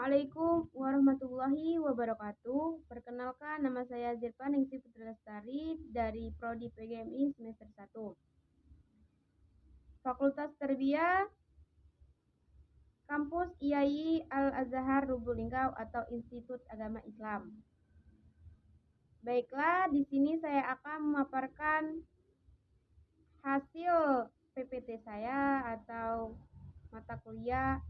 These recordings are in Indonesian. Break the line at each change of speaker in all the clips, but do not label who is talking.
Assalamualaikum warahmatullahi wabarakatuh. Perkenalkan, nama saya Zirpa Ningsih Putri Lestari dari Prodi PGMI semester 1. Fakultas Tarbiyah Kampus IAI Al-Azhar Lubuk Linggau atau Institut Agama Islam. Baiklah, di sini saya akan memaparkan hasil PPT saya atau mata kuliah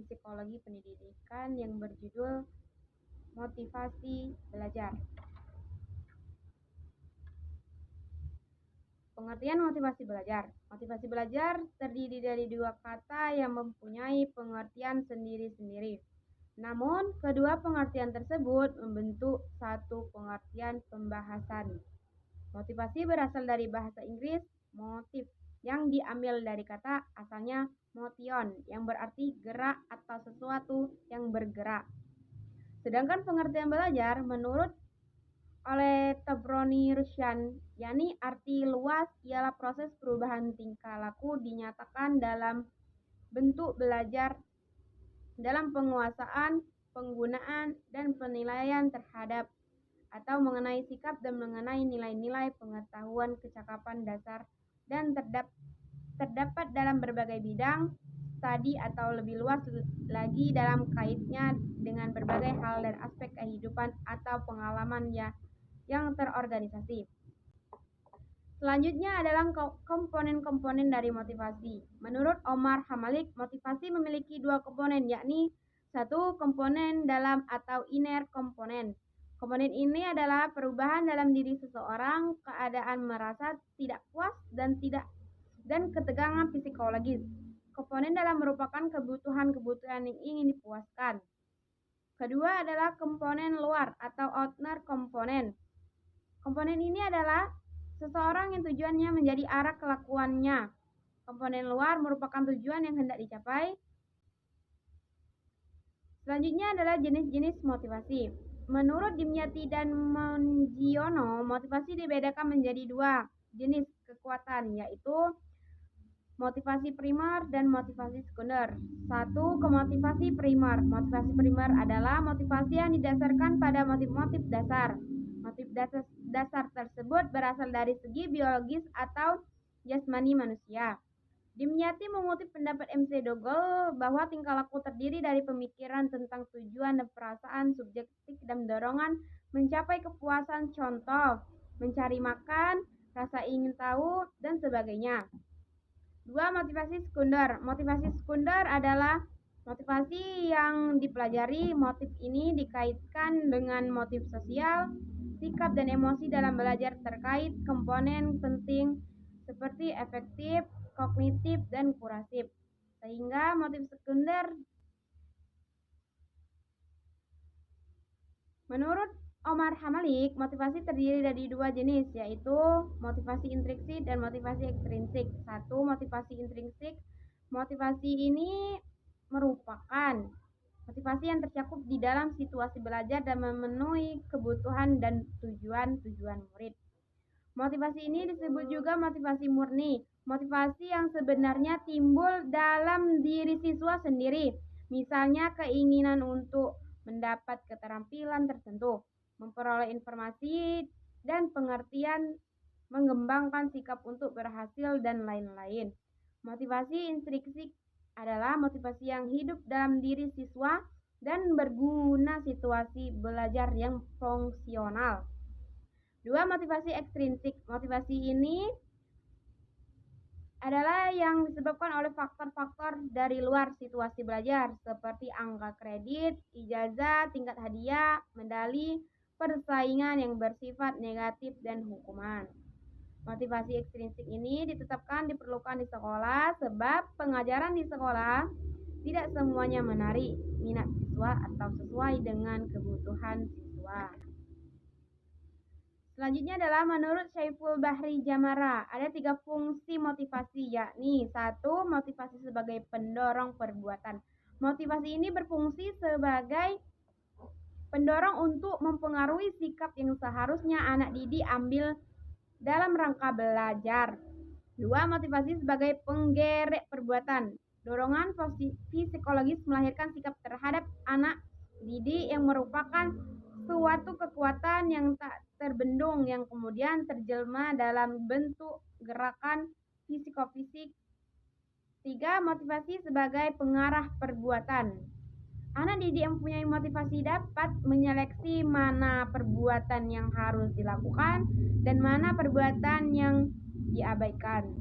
Psikologi Pendidikan yang berjudul Motivasi Belajar. Pengertian motivasi belajar. Motivasi belajar terdiri dari dua kata yang mempunyai pengertian sendiri-sendiri. Namun, kedua pengertian tersebut membentuk satu pengertian pembahasan. Motivasi berasal dari bahasa Inggris motif yang diambil dari kata asalnya motion yang berarti gerak atau sesuatu yang bergerak. Sedangkan pengertian belajar menurut oleh Tabrani Rusyan, yakni arti luas ialah proses perubahan tingkah laku dinyatakan dalam bentuk belajar dalam penguasaan, penggunaan, dan penilaian terhadap atau mengenai sikap dan mengenai nilai-nilai pengetahuan kecakapan dasar dan terdapat dalam berbagai bidang studi atau lebih luas lagi dalam kaitnya dengan berbagai hal dan aspek kehidupan atau pengalaman yang terorganisasi. Selanjutnya adalah komponen-komponen dari motivasi. Menurut Omar Hamalik, motivasi memiliki dua komponen, yakni satu komponen dalam atau inner komponen. Komponen ini adalah perubahan dalam diri seseorang, keadaan merasa tidak puas dan ketegangan psikologis. Komponen dalam merupakan kebutuhan-kebutuhan yang ingin dipuaskan. Kedua adalah komponen luar atau outer komponen. Komponen ini adalah seseorang yang tujuannya menjadi arah kelakuannya. Komponen luar merupakan tujuan yang hendak dicapai. Selanjutnya adalah jenis-jenis motivasi. Menurut Dimyati dan Mongiono, motivasi dibedakan menjadi dua jenis kekuatan, yaitu motivasi primer dan motivasi sekunder. Satu, motivasi primer. Motivasi primer adalah motivasi yang didasarkan pada motif-motif dasar. Motif dasar tersebut berasal dari segi biologis atau jasmani manusia. Dimyati mengutip pendapat MC Dogol bahwa tingkah laku terdiri dari pemikiran tentang tujuan dan perasaan subjektif dan dorongan mencapai kepuasan, contoh mencari makan, rasa ingin tahu, dan sebagainya. Dua, motivasi sekunder. Motivasi sekunder adalah motivasi yang dipelajari. Motif ini dikaitkan dengan motif sosial, sikap dan emosi dalam belajar terkait komponen penting seperti efektif, kognitif, dan kurasif. Sehingga motif sekunder menurut Omar Hamalik, motivasi terdiri dari dua jenis, yaitu motivasi intrinsik dan motivasi ekstrinsik. Satu, motivasi intrinsik. Motivasi ini merupakan motivasi yang tercakup di dalam situasi belajar dan memenuhi kebutuhan dan tujuan murid. Motivasi ini disebut juga motivasi murni, motivasi yang sebenarnya timbul dalam diri siswa sendiri. Misalnya keinginan untuk mendapat keterampilan tertentu, memperoleh informasi dan pengertian, mengembangkan sikap untuk berhasil, dan lain-lain. Motivasi intrinsik adalah motivasi yang hidup dalam diri siswa dan berguna situasi belajar yang fungsional. Dua, motivasi ekstrinsik. Motivasi ini adalah yang disebabkan oleh faktor-faktor dari luar situasi belajar seperti angka kredit, ijazah, tingkat hadiah, medali, persaingan yang bersifat negatif, dan hukuman. Motivasi ekstrinsik ini ditetapkan diperlukan di sekolah sebab pengajaran di sekolah tidak semuanya menarik minat siswa atau sesuai dengan kebutuhan siswa. Selanjutnya adalah menurut Syaiful Bahri Jamara, ada 3 fungsi motivasi, yakni 1. Motivasi sebagai pendorong perbuatan. Motivasi ini berfungsi sebagai pendorong untuk mempengaruhi sikap yang seharusnya anak didik ambil dalam rangka belajar. 2. Motivasi sebagai penggerak perbuatan. Dorongan psikologis melahirkan sikap terhadap anak didik yang merupakan suatu kekuatan yang tak terbendung yang kemudian terjelma dalam bentuk gerakan psikofisik. 3. Motivasi sebagai pengarah perbuatan. Anak didik yang mempunyai motivasi dapat menyeleksi mana perbuatan yang harus dilakukan dan mana perbuatan yang diabaikan.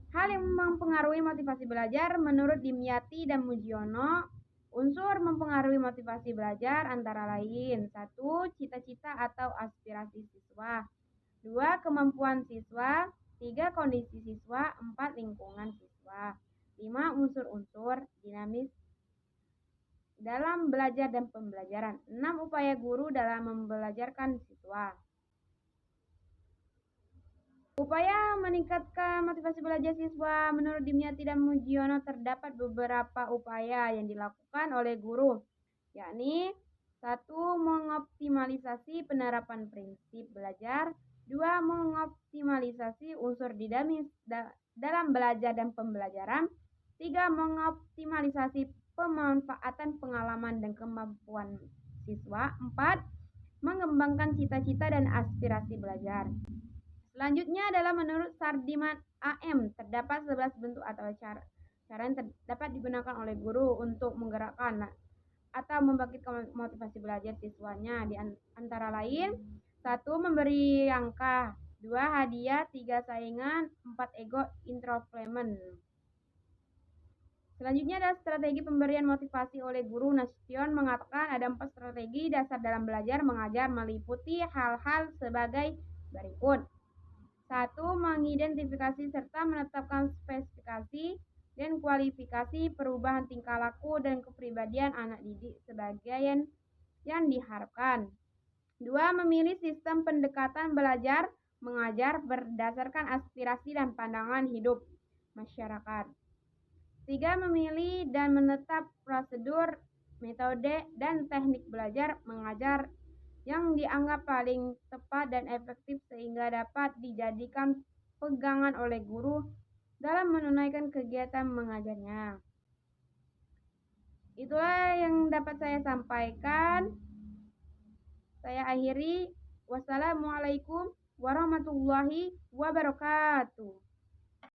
Hal yang mempengaruhi motivasi belajar menurut Dimyati dan Mujiono, unsur mempengaruhi motivasi belajar antara lain 1. Cita-cita atau aspirasi siswa, 2. Kemampuan siswa, 3. Kondisi siswa, 4. Lingkungan siswa, 5. Unsur-unsur dinamis dalam belajar dan pembelajaran, 6. Upaya guru dalam membelajarkan siswa. Upaya meningkatkan motivasi belajar siswa menurut Dimyati dan Mujiono terdapat beberapa upaya yang dilakukan oleh guru, yakni 1. Mengoptimalisasi penerapan prinsip belajar, 2. Mengoptimalisasi unsur dinamis dalam belajar dan pembelajaran, 3. Mengoptimalisasi pemanfaatan pengalaman dan kemampuan siswa, 4. Mengembangkan cita-cita dan aspirasi belajar. Selanjutnya adalah menurut Sardiman AM, terdapat 11 bentuk atau cara yang dapat digunakan oleh guru untuk menggerakkan atau membangkitkan motivasi belajar siswanya, di antara lain 1. Memberi angka, 2. Hadiah, 3. Saingan, 4. Ego involvement. Selanjutnya adalah strategi pemberian motivasi oleh guru. Nasution mengatakan ada 4 strategi dasar dalam belajar mengajar meliputi hal-hal sebagai berikut. 1. Mengidentifikasi serta menetapkan spesifikasi dan kualifikasi perubahan tingkah laku dan kepribadian anak didik sebagai yang diharapkan. 2. Memilih sistem pendekatan belajar mengajar berdasarkan aspirasi dan pandangan hidup masyarakat. 3. Memilih dan menetap prosedur, metode, dan teknik belajar mengajar yang dianggap paling tepat dan efektif sehingga dapat dijadikan pegangan oleh guru dalam menunaikan kegiatan mengajarnya. Itulah yang dapat saya sampaikan. Saya akhiri. Wassalamualaikum warahmatullahi wabarakatuh.